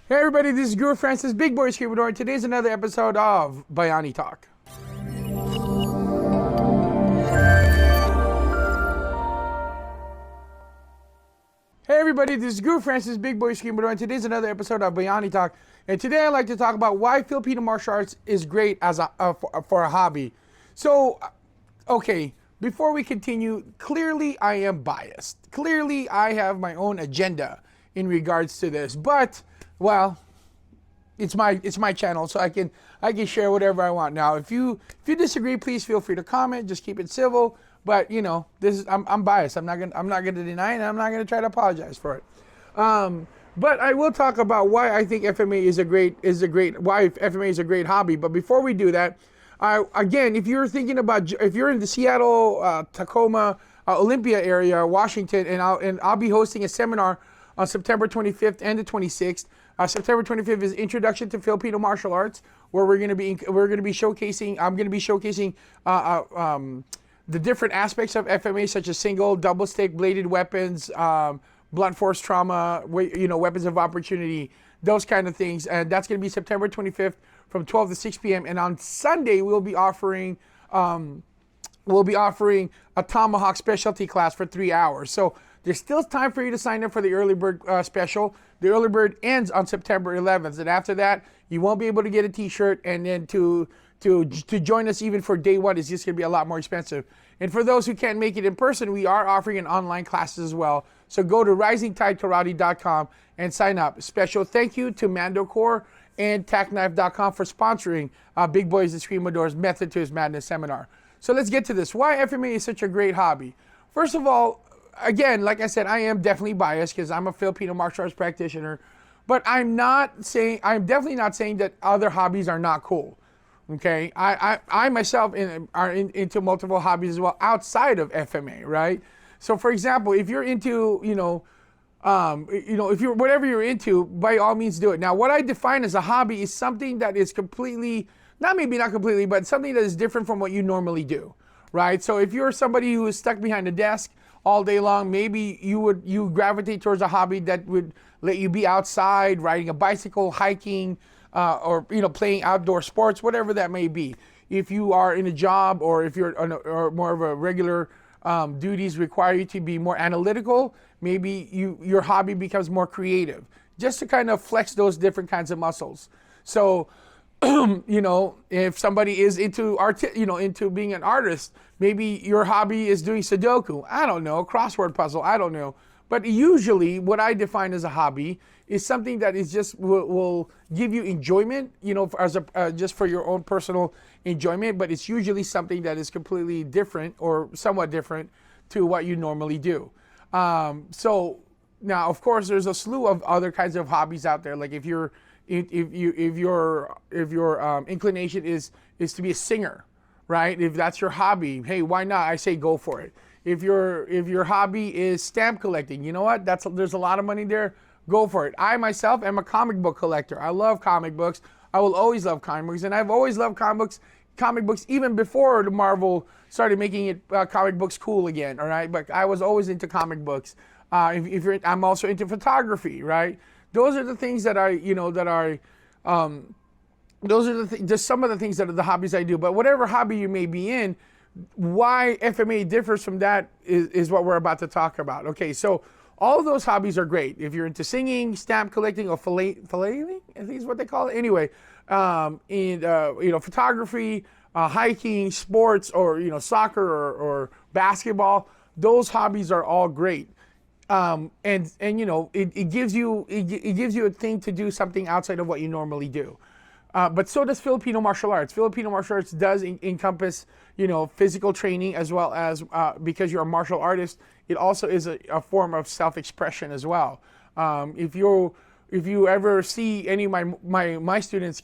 Hey everybody, this is Guro Francis, Big Boy Eskriamdor, and today's another episode of Bayani Talk. Hey everybody, this is Guro Francis, Big Boy Eskriamdor, and today's another episode of Bayani Talk. And today I'd like to talk about why Filipino martial arts is great as for a hobby. So, okay, before we continue, clearly I am biased. Clearly I have my own agenda in regards to this, but well, it's my channel, so I can share whatever I want. Now, if you disagree, please feel free to comment. Just keep it civil. But you know, I'm biased. I'm not gonna deny it, and I'm not gonna try to apologize for it. But I will talk about why I think FMA is a great why FMA is a great hobby. But before we do that, again, if you're in the Seattle, Tacoma, Olympia area, Washington, and I'll be hosting a seminar on September 25th and the 26th. September 25th is Introduction to Filipino Martial Arts, where I'm going to be showcasing the different aspects of FMA, such as single, double stick, bladed weapons, blunt force trauma, weapons of opportunity, those kind of things. And that's going to be September 25th from 12 to 6 p.m. And on Sunday, we'll be offering a Tomahawk specialty class for 3 hours. So there's still time for you to sign up for the early bird special. The early bird ends on September 11th, and after that, you won't be able to get a T-shirt. And then to join us even for day one is just going to be a lot more expensive. And for those who can't make it in person, we are offering an online classes as well. So go to risingtidekarate.com and sign up. Special thank you to Mandocore and TacKnife.com for sponsoring Big Boys Eskriamdor's Method to His Madness seminar. So let's get to this. Why FMA is such a great hobby? First of all, again, like I said, I am definitely biased because I'm a Filipino martial arts practitioner, but I'm definitely not saying that other hobbies are not cool. Okay, I myself are into multiple hobbies as well outside of FMA, right? So, for example, if you're into, if you're whatever you're into, by all means do it. Now, what I define as a hobby is something that is completely, not completely, but something that is different from what you normally do, right? So, if you're somebody who is stuck behind a desk all day long, maybe you gravitate towards a hobby that would let you be outside, riding a bicycle, hiking, or playing outdoor sports, whatever that may be. If you are in a job, or if you're or more of a regular duties require you to be more analytical, maybe your hobby becomes more creative, just to kind of flex those different kinds of muscles. So if somebody is into into being an artist, maybe your hobby is doing Sudoku. I don't know, crossword puzzle. I don't know. But usually, what I define as a hobby is something that is just will give you enjoyment, just for your own personal enjoyment. But it's usually something that is completely different or somewhat different to what you normally do. So now, of course, there's a slew of other kinds of hobbies out there. Like if your inclination is to be a singer, right? If that's your hobby, hey, why not? I say go for it. If your hobby is stamp collecting, you know what? There's a lot of money there. Go for it. I myself am a comic book collector. I love comic books. I will always love comic books, and I've always loved comic books even before the Marvel started making it comic books cool again. All right, but I was always into comic books. I'm also into photography, right? Those are the things that just some of the things that are the hobbies I do. But whatever hobby you may be in, why FMA differs from that is what we're about to talk about. Okay, so all of those hobbies are great. If you're into singing, stamp collecting, or filleting, I think is what they call it. Anyway, photography, hiking, sports, or soccer or basketball, those hobbies are all great. It gives you a thing to do something outside of what you normally do. But so does Filipino martial arts. Filipino martial arts does encompass, physical training, as well as because you're a martial artist, it also is a form of self-expression as well. If you ever see any of my students,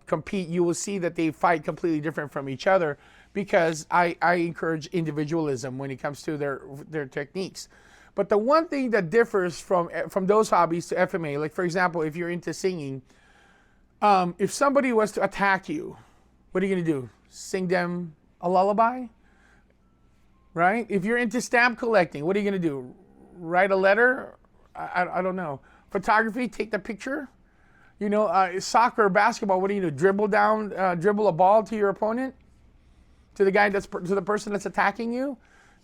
compete, you will see that they fight completely different from each other, because I encourage individualism when it comes to their techniques. But the one thing that differs from those hobbies to FMA, like for example, if you're into singing, if somebody was to attack you, what are you going to do? Sing them a lullaby? Right? If you're into stamp collecting, what are you going to do? Write a letter? I don't know. Photography, take the picture. You know, soccer or basketball, what do you do? Dribble a ball to your opponent? To the person that's attacking you?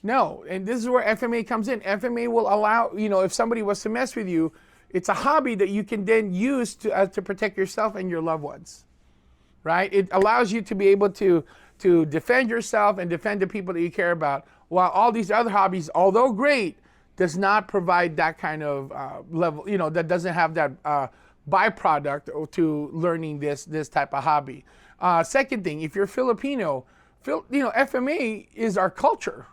No, and this is where FMA comes in. FMA will allow, you know, if somebody was to mess with you, it's a hobby that you can then use to protect yourself and your loved ones, right? It allows you to be able to defend yourself and defend the people that you care about, while all these other hobbies, although great, does not provide that kind of level, you know, that doesn't have that byproduct to learning this type of hobby. Second thing, if you're Filipino, you know, FMA is our culture.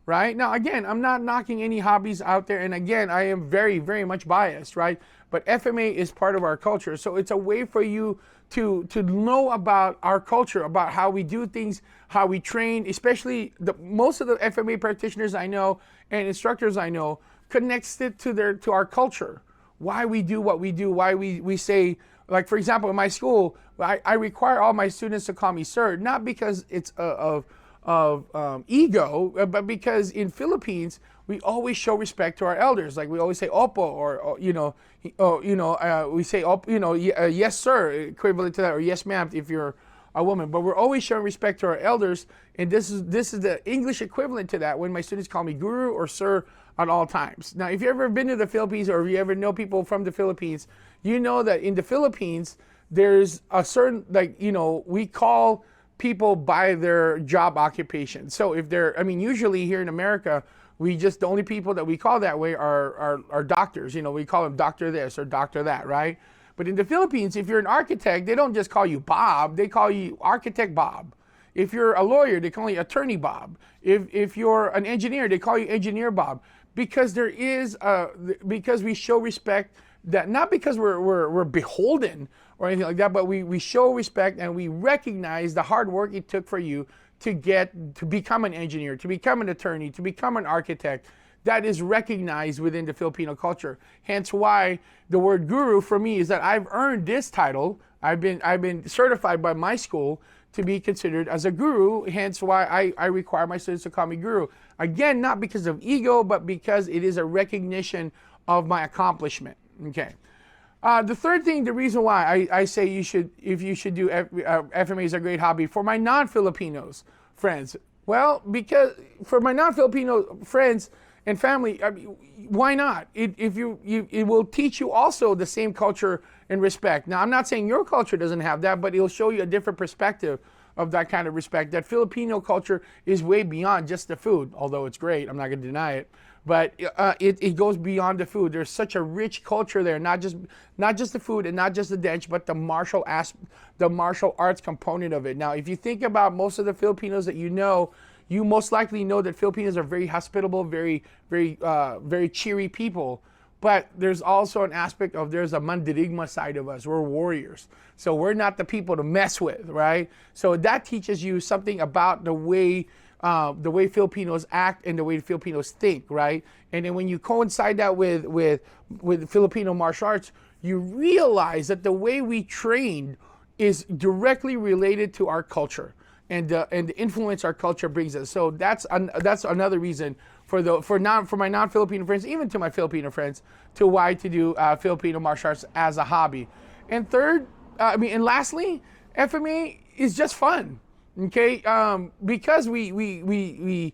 Right? Now, again, I'm not knocking any hobbies out there. And again, I am very, very much biased, right? But FMA is part of our culture. So it's a way for you to know about our culture, about how we do things, how we train, especially most of the FMA practitioners I know and instructors I know connects it to our culture. Why we do what we do, why we say, like, for example, in my school, I require all my students to call me sir, not because it's of ego, but because in Philippines we always show respect to our elders. Like we always say "opo" or we say yes sir, equivalent to that, or yes ma'am if you're a woman. But we're always showing respect to our elders, and this is the English equivalent to that when my students call me guru or sir at all times. Now, if you've ever been to the Philippines or if you ever know people from the Philippines, you know that in the Philippines there's a certain, like, you know, we call people by their job occupation. So if they're, I mean, usually here in America, the only people that we call that way are doctors. You know, we call them doctor this or doctor that, right? But in the Philippines, if you're an architect, they don't just call you Bob, they call you Architect Bob. If you're a lawyer, they call you Attorney Bob. If you're an engineer, they call you Engineer Bob. Because because we show respect, that not because we're beholden or anything like that, but we show respect and we recognize the hard work it took for you to become an engineer, to become an attorney, to become an architect. That is recognized within the Filipino culture. Hence why the word guru for me is that I've earned this title. I've been certified by my school to be considered as a guru. Hence why I require my students to call me guru. Again, not because of ego, but because it is a recognition of my accomplishment. Okay. The third thing, the reason why I say you should do FMA is a great hobby for my non-Filipinos friends. Well, because for my non-Filipino friends and family, I mean, why not? It will teach you also the same culture and respect. Now, I'm not saying your culture doesn't have that, but it'll show you a different perspective of that kind of respect. That Filipino culture is way beyond just the food, although it's great. I'm not going to deny it. But it goes beyond the food. There's such a rich culture there, not just the food and not just the dance, but the martial arts component of it. Now, if you think about most of the Filipinos that you know, you most likely know that Filipinos are very hospitable, very cheery people. But there's also an aspect of there's a mandirigma side of us. We're warriors. So we're not the people to mess with, right? So that teaches you something about the way Filipinos act and the way Filipinos think, right? And then when you coincide that with Filipino martial arts, you realize that the way we train is directly related to our culture and the influence our culture brings us. So that's another reason for my non-Filipino friends, even to my Filipino friends, to why to do Filipino martial arts as a hobby. And lastly, FMA is just fun. Okay, because we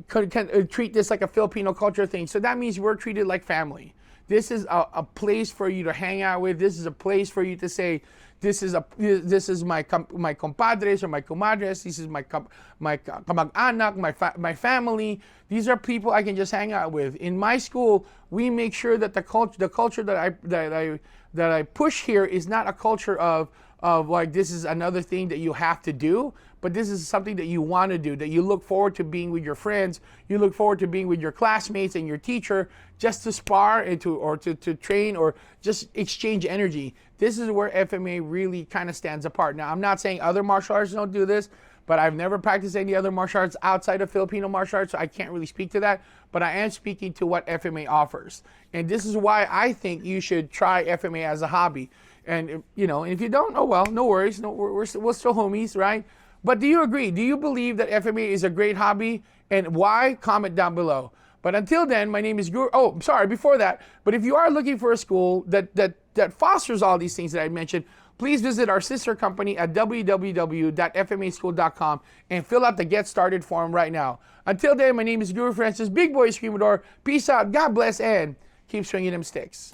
can treat this like a Filipino culture thing. So that means we're treated like family. This is a place for you to hang out with. This is a place for you to say, this is my compadres or my comadres. This is my kamag-anak, my family. These are people I can just hang out with. In my school, we make sure that the culture that I push here is not a culture of like this is another thing that you have to do, but this is something that you want to do, that you look forward to being with your friends, you look forward to being with your classmates and your teacher, just to spar and to train or just exchange energy. This is where FMA really kind of stands apart. Now, I'm not saying other martial arts don't do this, but I've never practiced any other martial arts outside of Filipino martial arts, so I can't really speak to that, but I am speaking to what FMA offers. And this is why I think you should try FMA as a hobby. And, you know, if you don't, oh well, no worries. No, we're still homies, right? But do you agree? Do you believe that FMA is a great hobby? And why? Comment down below. But until then, my name is Guro. Oh, sorry, before that. But if you are looking for a school that fosters all these things that I mentioned, please visit our sister company at www.fmaschool.com and fill out the Get Started form right now. Until then, my name is Guro Francis, Big Boy Eskriamdor. Peace out, God bless, and keep swinging them sticks.